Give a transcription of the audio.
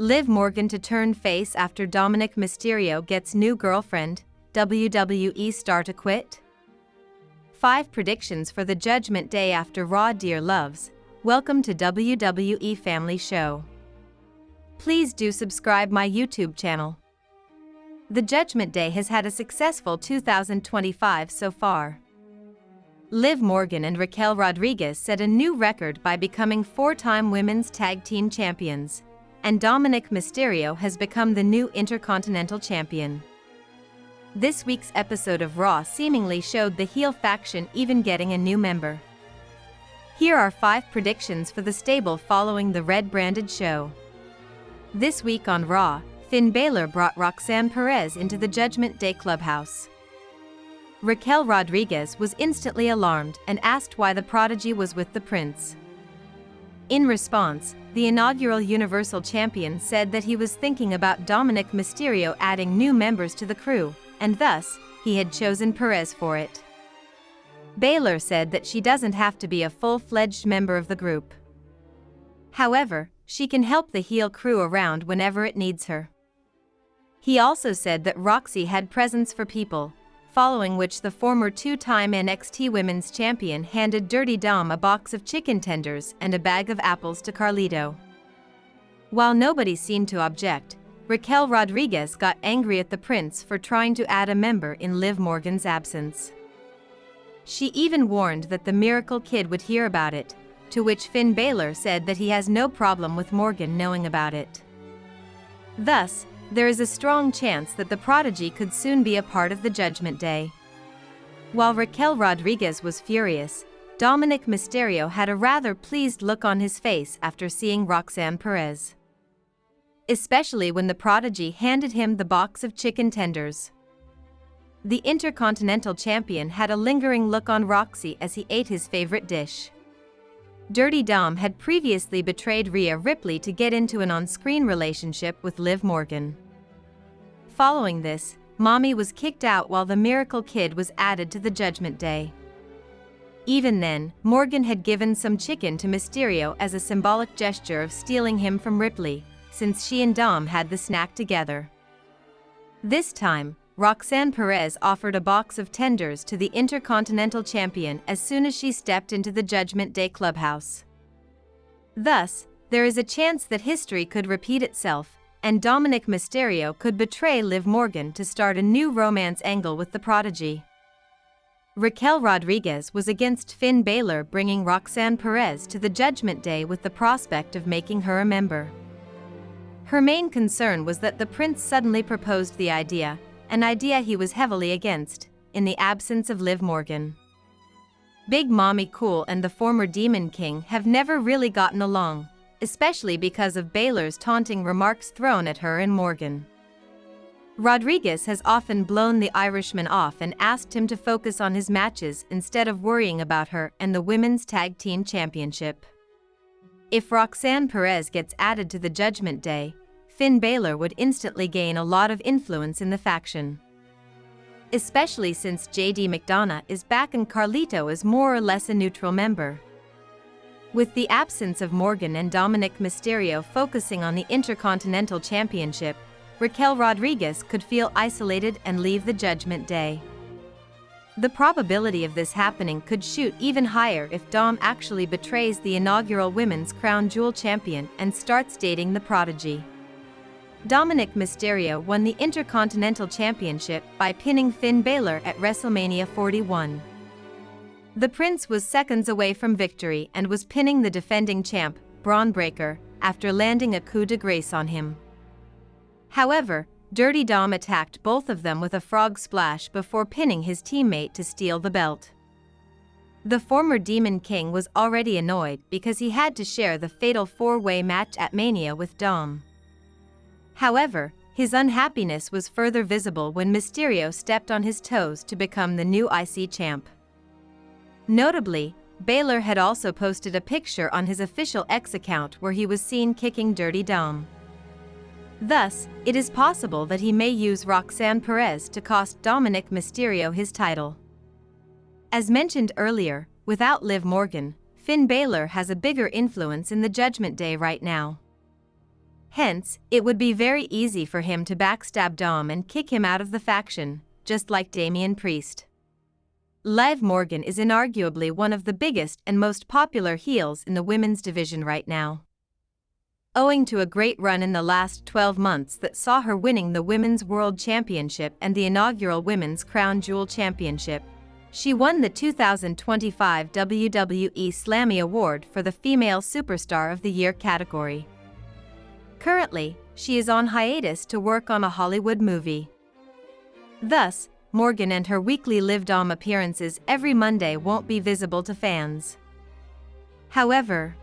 Liv Morgan to turn face after Dominik Mysterio gets new girlfriend, WWE star to quit? 5 predictions for the Judgment Day after Raw. Dear loves, welcome to WWE Family Show. Please do subscribe my YouTube channel. The Judgment Day has had a successful 2025 so far. Liv Morgan and Raquel Rodriguez set a new record by becoming 4-time Women's Tag Team Champions, and Dominik Mysterio has become the new Intercontinental Champion. This week's episode of Raw seemingly showed the heel faction even getting a new member. Here are 5 predictions for the stable following the red-branded show. This week on Raw, Finn Balor brought Roxanne Perez into the Judgment Day clubhouse. Raquel Rodriguez was instantly alarmed and asked why the prodigy was with the prince. In response, the inaugural Universal Champion said that he was thinking about Dominik Mysterio adding new members to the crew, and thus, he had chosen Perez for it. Balor said that she doesn't have to be a full-fledged member of the group. However, she can help the heel crew around whenever it needs her. He also said that Roxy had presents for people, following which the former 2-time NXT Women's Champion handed Dirty Dom a box of chicken tenders and a bag of apples to Carlito. While nobody seemed to object, Raquel Rodriguez got angry at the prince for trying to add a member in Liv Morgan's absence. She even warned that the Miracle Kid would hear about it, to which Finn Balor said that he has no problem with Morgan knowing about it. Thus, there is a strong chance that the prodigy could soon be a part of the Judgment Day. While Raquel Rodriguez was furious, Dominik Mysterio had a rather pleased look on his face after seeing Roxanne Perez. Especially when the prodigy handed him the box of chicken tenders. The Intercontinental Champion had a lingering look on Roxy as he ate his favorite dish. Dirty Dom had previously betrayed Rhea Ripley to get into an on-screen relationship with Liv Morgan. Following this, Mommy was kicked out while the Miracle Kid was added to the Judgment Day. Even then, Morgan had given some chicken to Mysterio as a symbolic gesture of stealing him from Ripley, since she and Dom had the snack together. This time, Roxanne Perez offered a box of tenders to the Intercontinental Champion as soon as she stepped into the Judgment Day clubhouse. Thus, there is a chance that history could repeat itself, and Dominik Mysterio could betray Liv Morgan to start a new romance angle with the prodigy. Raquel Rodriguez was against Finn Balor bringing Roxanne Perez to the Judgment Day with the prospect of making her a member. Her main concern was that the prince suddenly proposed the idea, an idea he was heavily against, in the absence of Liv Morgan. Big Mommy Cool and the former Demon King have never really gotten along, especially because of Balor's taunting remarks thrown at her and Morgan. Rodriguez has often blown the Irishman off and asked him to focus on his matches instead of worrying about her and the Women's Tag Team Championship. If Roxanne Perez gets added to the Judgment Day, Finn Balor would instantly gain a lot of influence in the faction. Especially since JD McDonough is back and Carlito is more or less a neutral member. With the absence of Morgan and Dominik Mysterio focusing on the Intercontinental Championship, Raquel Rodriguez could feel isolated and leave the Judgment Day. The probability of this happening could shoot even higher if Dom actually betrays the inaugural Women's Crown Jewel Champion and starts dating the prodigy. Dominik Mysterio won the Intercontinental Championship by pinning Finn Balor at WrestleMania 41. The Prince was seconds away from victory and was pinning the defending champ, Braun Breaker, after landing a coup de grace on him. However, Dirty Dom attacked both of them with a frog splash before pinning his teammate to steal the belt. The former Demon King was already annoyed because he had to share the fatal 4-way match at Mania with Dom. However, his unhappiness was further visible when Mysterio stepped on his toes to become the new IC champ. Notably, Balor had also posted a picture on his official X account where he was seen kicking Dirty Dom. Thus, it is possible that he may use Roxanne Perez to cost Dominik Mysterio his title. As mentioned earlier, without Liv Morgan, Finn Balor has a bigger influence in the Judgment Day right now. Hence, it would be very easy for him to backstab Dom and kick him out of the faction, just like Damian Priest. Liv Morgan is inarguably one of the biggest and most popular heels in the women's division right now. Owing to a great run in the last 12 months that saw her winning the Women's World Championship and the inaugural Women's Crown Jewel Championship, she won the 2025 WWE Slammy Award for the Female Superstar of the Year category. Currently, she is on hiatus to work on a Hollywood movie. Thus, Morgan and her weekly Liv Dom appearances every Monday won't be visible to fans. However,